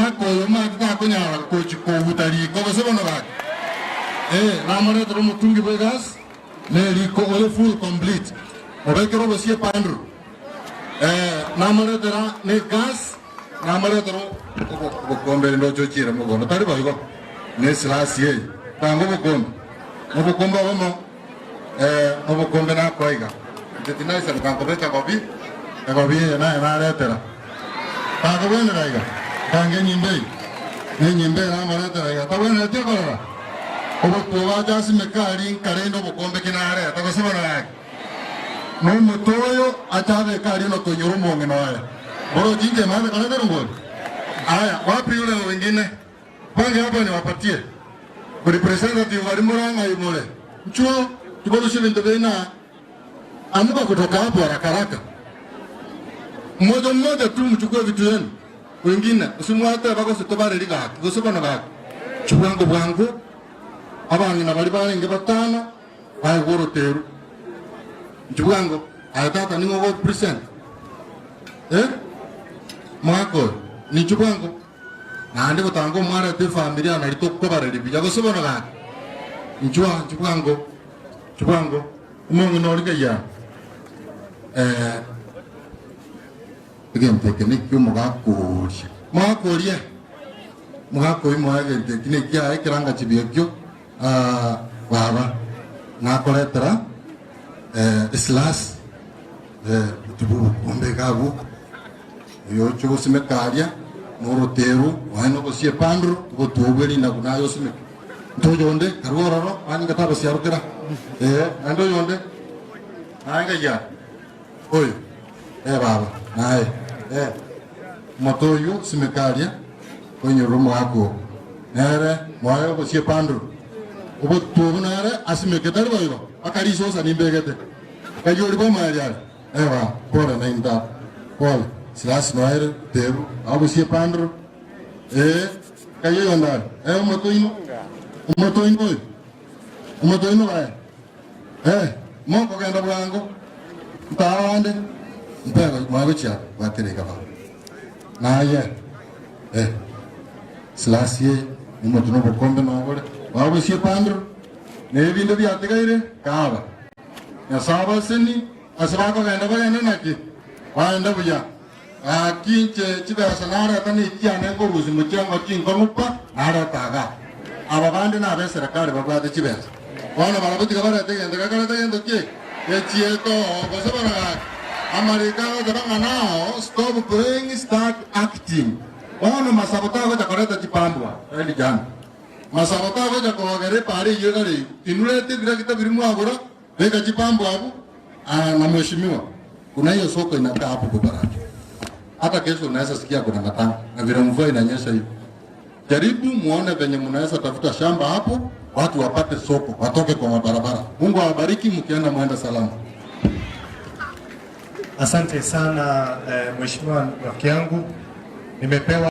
mwako yomata kunyara ko hutari ko sebono ba ramare to mutungi begas ne liko ole full complete obekero besie pandru namare tera ne gas namare tero ko kombe ndo chochira mugono tari ba yuko ne slasie tango mukomba wamo mukombe na koiga tetina isa kanko beta kobi na letera tango bene raiga tange nyimbe namare tera ta bene te kola obo towa jasi mekari karendo mukombe kinare ta kosema na no motoyo atabe kari no konyoro monge nae boro jinje mame kana ngol aya wapi yule wengine pange hapa ni wapatie representative wa Rimuranga yule mchuo tubolo shilingi bena amuka kutoka hapo haraka mmoja tu mchukue vitu yenu wengine usimwate bako sitobare liga kusoma na chukwango bwangu abangina bali bali ngebatana ayi goroteru chukwango ayataka ningo go present mwako ni chukwango na ndiko tango mara te familia na litoko bare libija go sobona ga chukwango umongo no liga ya again technique yo mugakoria muga technique ya ekiranga chibiyekyo baba na koletera islas tubu ombe gabu yo chugo simekaria noroteru wano kosie pandru go tobeli na kunayo sime ntojonde karororo ani kata basiarukira ando yonde anga ya oyo baba nae motoyo simekaria konyo romo ako nere moyo kosie pandru obo tobu nere asimeketari bayo akari sosa nimbegete kayori bo marial pora na inda pol silas noire teru abo sie pandro kayo yondar motoino ba mo ko ganda blanco tawande mpego mwago cha batere kaba na ye silas ye motoino bokombe no gore abo sie pandro ne vindo bi ategaire kaba ya saba seni asabako ganda bagenda naki waenda buya kinche chiba sanara tani kiane ko ruzi muchango kingo mupa nara taga ababande na be serikali babade chibesa wana barabuti kabara tegenda kakara tegenda ki echieto bosabara amerika dabanga nao stop playing start acting wana masabota go takareta chipambwa eli jana masabota go jakogere pari yegari inulete direkta birimu agora beka chipambwa hapo na mheshimiwa kuna hiyo soko inakaa hapo kwa barabara. Hata kesho unaweza sikia kuna matanga na vile mvua inanyesha hivi. Jaribu muone venye mnaweza tafuta shamba hapo, watu wapate soko, watoke kwa mabarabara. Mungu awabariki mkienda muende salama. Asante sana mheshimiwa rafiki yangu. Nimepewa